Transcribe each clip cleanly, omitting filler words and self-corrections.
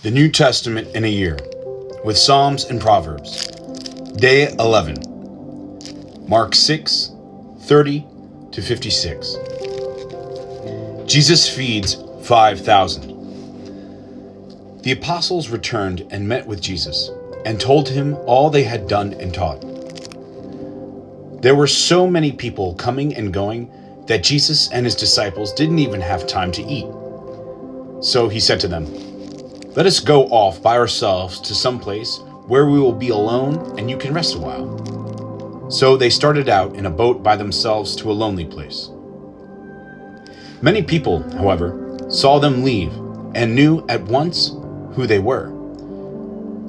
The New Testament in a Year, with Psalms and Proverbs. Day 11, Mark 6, 30 to 56. Jesus feeds 5,000. The apostles returned and met with Jesus, and told him all they had done and taught. There were so many people coming and going that Jesus and his disciples didn't even have time to eat. So he said to them, "Let us go off by ourselves to some place where we will be alone and you can rest a while." So they started out in a boat by themselves to a lonely place. Many people, however, saw them leave and knew at once who they were.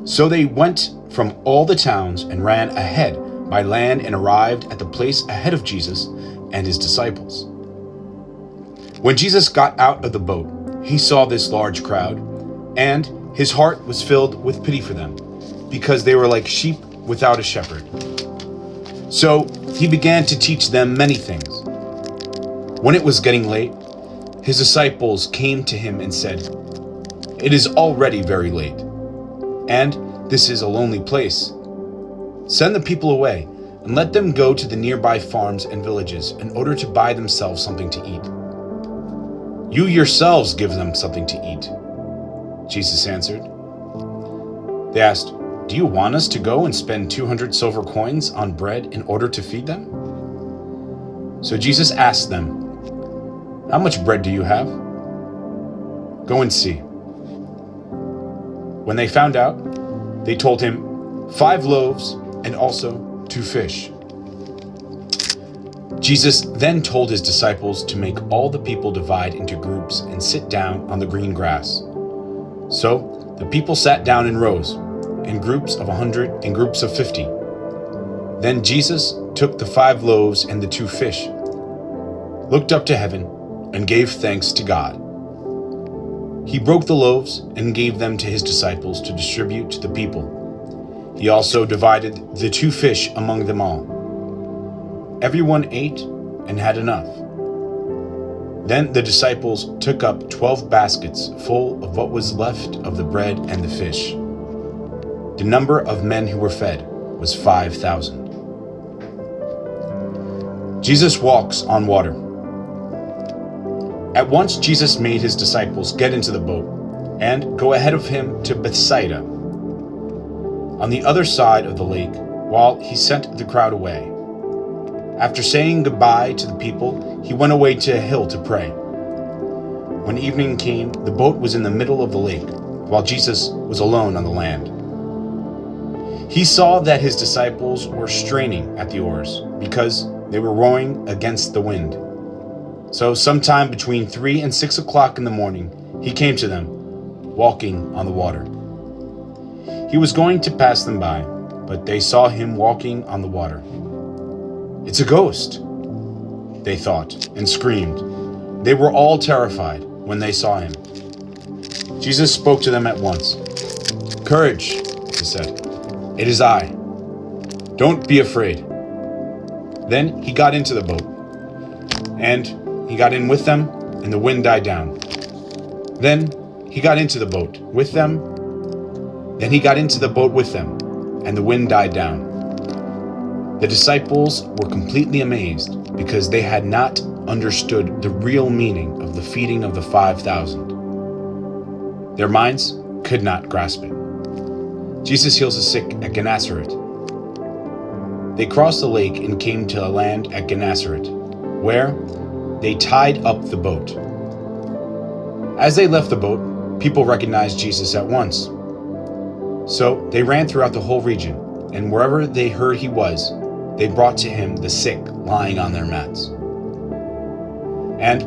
So they went from all the towns and ran ahead by land and arrived at the place ahead of Jesus and his disciples. When Jesus got out of the boat, he saw this large crowd, and his heart was filled with pity for them, because they were like sheep without a shepherd. So he began to teach them many things. When it was getting late, his disciples came to him and said, "It is already very late, and this is a lonely place. Send the people away and let them go to the nearby farms and villages in order to buy themselves something to eat. You yourselves give them something to eat." Jesus answered. They asked, "Do you want us to go and spend 200 silver coins on bread in order to feed them?" So Jesus asked them, "How much bread do you have? Go and see." When they found out, they told him, 5 loaves and also 2 fish. Jesus then told his disciples to make all the people divide into groups and sit down on the green grass. So the people sat down in rows, in groups of 100 and groups of 50. Then Jesus took the 5 loaves and the 2 fish, looked up to heaven, and gave thanks to God. He broke the loaves and gave them to his disciples to distribute to the people. He also divided the 2 fish among them all. Everyone ate and had enough. Then the disciples took up 12 baskets full of what was left of the bread and the fish. The number of men who were fed was 5,000. Jesus walks on water. At once Jesus made his disciples get into the boat and go ahead of him to Bethsaida, on the other side of the lake, while he sent the crowd away. After saying goodbye to the people, he went away to a hill to pray. When evening came, the boat was in the middle of the lake, while Jesus was alone on the land. He saw that his disciples were straining at the oars, because they were rowing against the wind. So sometime between 3 and 6 o'clock in the morning, he came to them, walking on the water. He was going to pass them by, but they saw him walking on the water. "It's a ghost," they thought, and screamed. They were all terrified when they saw him. Jesus spoke to them at once. "Courage," he said. "It is I. Don't be afraid." Then he got into the boat, and he got in with them, and the wind died down. Then he got into the boat with them, and the wind died down. The disciples were completely amazed because they had not understood the real meaning of the feeding of the 5,000. Their minds could not grasp it. Jesus heals the sick at Gennesaret. They crossed the lake and came to a land at Gennesaret, where they tied up the boat. As they left the boat, people recognized Jesus at once. So they ran throughout the whole region, and wherever they heard he was, they brought to him the sick lying on their mats. And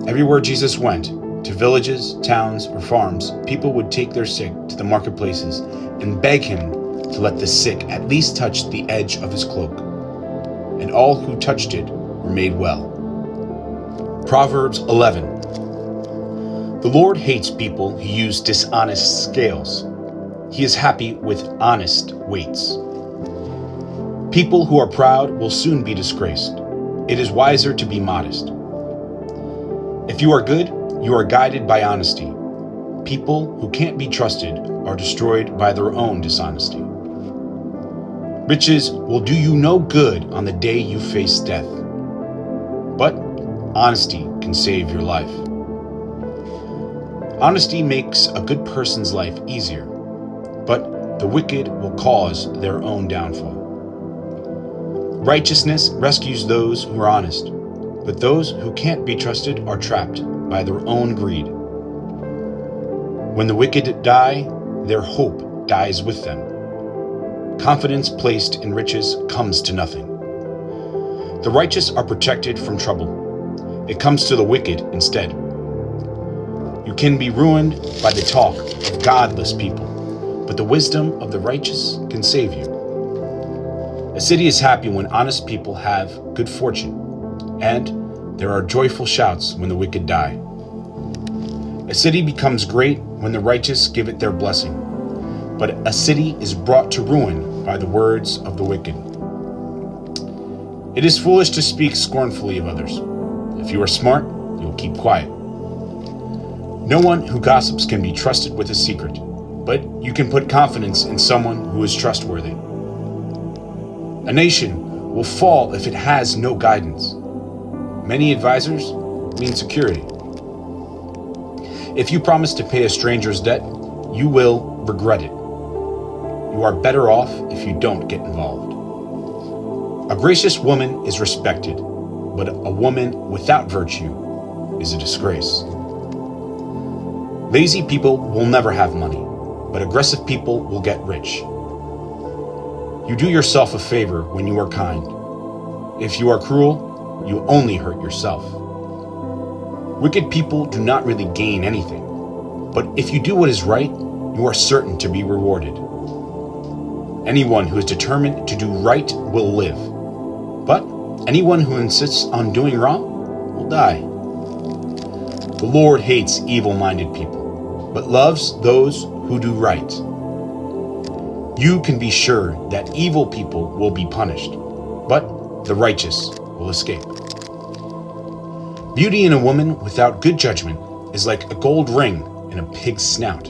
everywhere Jesus went, to villages, towns, or farms, people would take their sick to the marketplaces and beg him to let the sick at least touch the edge of his cloak. And all who touched it were made well. Proverbs 11. The Lord hates people who use dishonest scales. He is happy with honest weights. People who are proud will soon be disgraced. It is wiser to be modest. If you are good, you are guided by honesty. People who can't be trusted are destroyed by their own dishonesty. Riches will do you no good on the day you face death, but honesty can save your life. Honesty makes a good person's life easier, but the wicked will cause their own downfall. Righteousness rescues those who are honest, but those who can't be trusted are trapped by their own greed. When the wicked die, their hope dies with them. Confidence placed in riches comes to nothing. The righteous are protected from trouble. It comes to the wicked instead. You can be ruined by the talk of godless people, but the wisdom of the righteous can save you. A city is happy when honest people have good fortune, and there are joyful shouts when the wicked die. A city becomes great when the righteous give it their blessing, but a city is brought to ruin by the words of the wicked. It is foolish to speak scornfully of others. If you are smart, you will keep quiet. No one who gossips can be trusted with a secret, but you can put confidence in someone who is trustworthy. A nation will fall if it has no guidance. Many advisors mean security. If you promise to pay a stranger's debt, you will regret it. You are better off if you don't get involved. A gracious woman is respected, but a woman without virtue is a disgrace. Lazy people will never have money, but aggressive people will get rich. You do yourself a favor when you are kind. If you are cruel, you only hurt yourself. Wicked people do not really gain anything, but if you do what is right, you are certain to be rewarded. Anyone who is determined to do right will live, but anyone who insists on doing wrong will die. The Lord hates evil-minded people, but loves those who do right. You can be sure that evil people will be punished, but the righteous will escape. Beauty in a woman without good judgment is like a gold ring in a pig's snout.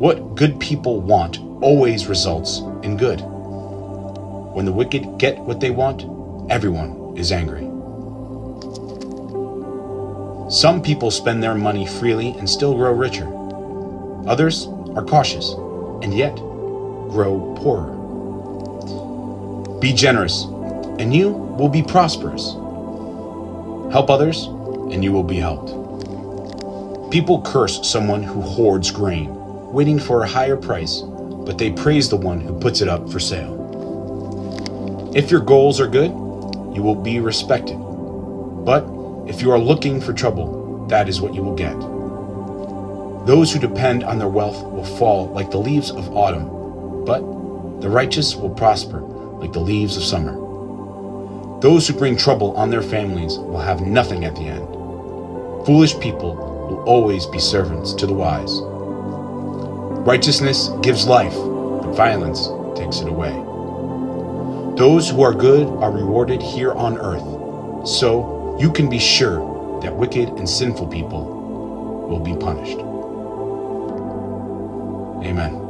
What good people want always results in good. When the wicked get what they want, everyone is angry. Some people spend their money freely and still grow richer. Others are cautious and yet grow poorer. Be generous, and you will be prosperous. Help others, and you will be helped. People curse someone who hoards grain, waiting for a higher price, but they praise the one who puts it up for sale. If your goals are good, you will be respected. But if you are looking for trouble, that is what you will get. Those who depend on their wealth will fall like the leaves of autumn, but the righteous will prosper like the leaves of summer. Those who bring trouble on their families will have nothing at the end. Foolish people will always be servants to the wise. Righteousness gives life, but violence takes it away. Those who are good are rewarded here on earth, so you can be sure that wicked and sinful people will be punished. Amen.